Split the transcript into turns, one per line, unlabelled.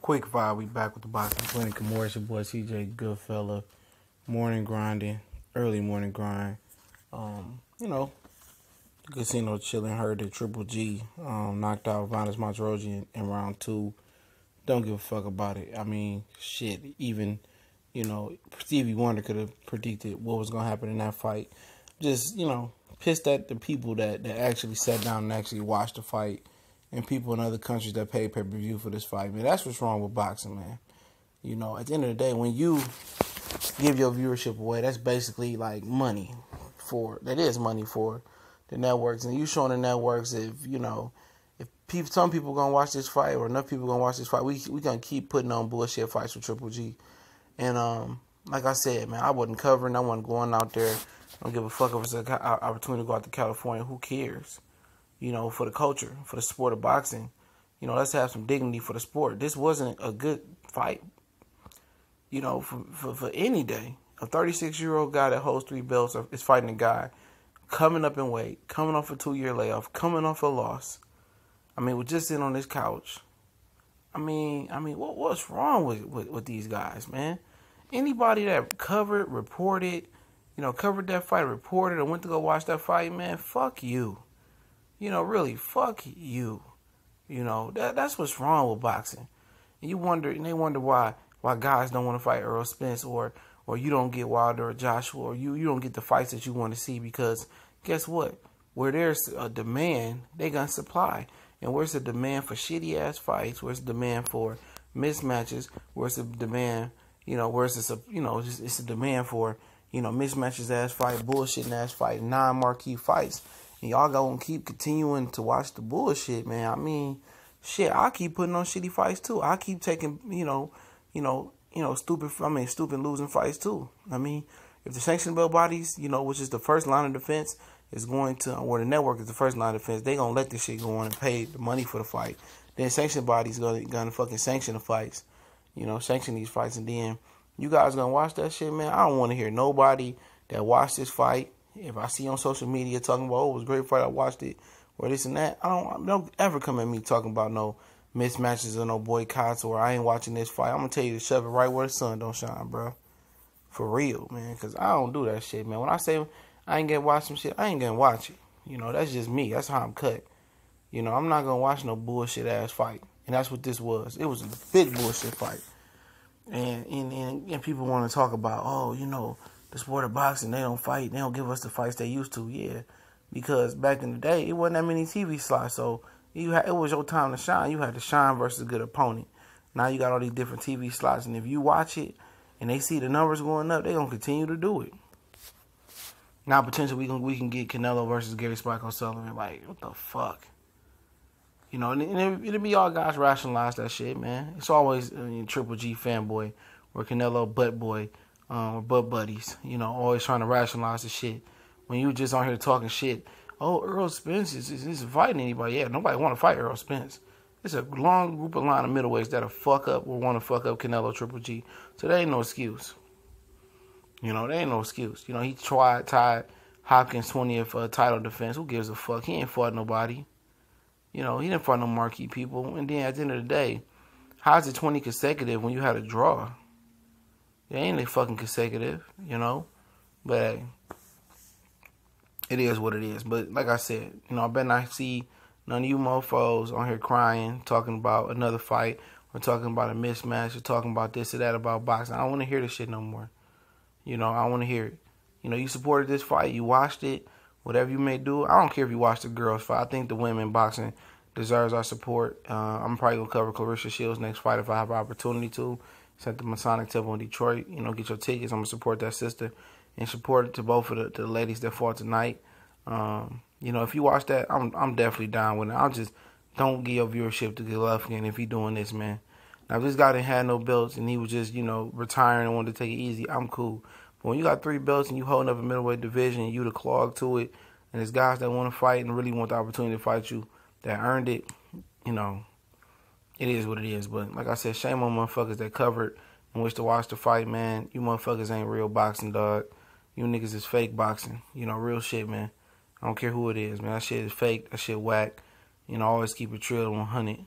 Quick vibe, we back with the Boxing Clinic. More, it's your boy CJ Goodfella. Morning grinding, early morning grind. Casino chilling. Heard that Triple G knocked out Vanes Martirosyan in round 2. Don't give a fuck about it. I mean, shit, even, Stevie Wonder could have predicted what was going to happen in that fight. Just, pissed at the people that actually sat down and actually watched the fight, and people in other countries that pay pay-per-view for this fight, man. That's what's wrong with boxing, man. At the end of the day, when you give your viewership away, that's basically like money that is money for the networks. And you showing the networks some people gonna watch this fight, or enough people gonna watch this fight, we gonna keep putting on bullshit fights with Triple G. And like I said, man, I wasn't covering, I wasn't going out there. I don't give a fuck if it's an opportunity to go out to California. Who cares? For the culture, for the sport of boxing. Let's have some dignity for the sport. This wasn't a good fight, for any day. A 36-year-old guy that holds 3 belts is fighting a guy coming up in weight, coming off a 2-year layoff, coming off a loss. We're just sitting on this couch. What's wrong with these guys, man? Anybody that covered that fight, reported, or went to go watch that fight, man, fuck you. Really, fuck you. That's what's wrong with boxing. And they wonder why guys don't want to fight Earl Spence, or you don't get Wilder or Joshua, or you don't get the fights that you want to see, because guess what? Where there's a demand, they gonna supply. And where's the demand for shitty ass fights? Where's the demand for mismatches? Where's the demand? It's a demand for mismatches ass fight, bullshitting ass fight, non-marquee fights. And y'all gonna keep continuing to watch the bullshit, man. I keep putting on shitty fights too. I keep taking, stupid losing fights too. If the sanction belt bodies, which is the first line of defense, is going to, or the network is the first line of defense, they gonna let this shit go on and pay the money for the fight. Then sanction bodies gonna fucking sanction the fights, sanction these fights, and then you guys gonna watch that shit, man. I don't want to hear nobody that watched this fight. If I see on social media talking about, oh, it was a great fight, I watched it, or this and that, don't ever come at me talking about no mismatches or no boycotts, or I ain't watching this fight. I'm gonna tell you to shove it right where the sun don't shine, bro. For real, man, because I don't do that shit, man. When I say I ain't gonna watch some shit, I ain't gonna watch it. That's just me. That's how I'm cut. I'm not gonna watch no bullshit ass fight, and that's what this was. It was a big bullshit fight, and people want to talk about, the sport of boxing, they don't fight, they don't give us the fights they used to. Yeah, because back in the day, it wasn't that many TV slots, so it was your time to shine. You had to shine versus a good opponent. Now you got all these different TV slots, and if you watch it and they see the numbers going up, they're going to continue to do it. Now potentially we can get Canelo versus Gary Spike O'Sullivan. Like, what the fuck? And it'll be all guys rationalize that shit, man. It's always Triple G fanboy or Canelo butt boy. Or butt buddies, always trying to rationalize the shit. When you just on here talking shit, oh, Earl Spence is fighting anybody. Yeah, nobody want to fight Earl Spence. It's a long group of line of middleweights that'll fuck up or want to fuck up Canelo Triple G. So there ain't no excuse. There ain't no excuse. He tied Hopkins' 20th title defense. Who gives a fuck? He ain't fought nobody. He didn't fight no marquee people. And then at the end of the day, how's it 20 consecutive when you had a draw? It ain't fucking consecutive, But hey, it is what it is. But like I said, I bet not see none of you mofos on here crying, talking about another fight, or talking about a mismatch, or talking about this or that about boxing. I don't want to hear this shit no more. I want to hear it. You supported this fight, you watched it, whatever you may do. I don't care if you watched the girls fight. I think the women boxing deserves our support. I'm probably going to cover Clarissa Shields' next fight if I have an opportunity to. It's at the Masonic Temple in Detroit. Get your tickets. I'm going to support that sister and support it to both of the ladies that fought tonight. If you watch that, I'm definitely down with it. I'll just don't give your viewership to Golovkin if he doing this, man. Now, if this guy didn't have no belts and he was just, retiring and wanted to take it easy, I'm cool. But when you got 3 belts and you holding up a middleweight division and you the clog to it, and there's guys that want to fight and really want the opportunity to fight you that earned it, it is what it is. But like I said, shame on motherfuckers that covered and wish to watch the fight, man. You motherfuckers ain't real boxing, dog. You niggas is fake boxing. Real shit, man. I don't care who it is, man. That shit is fake. That shit whack. Always keep it trill 100.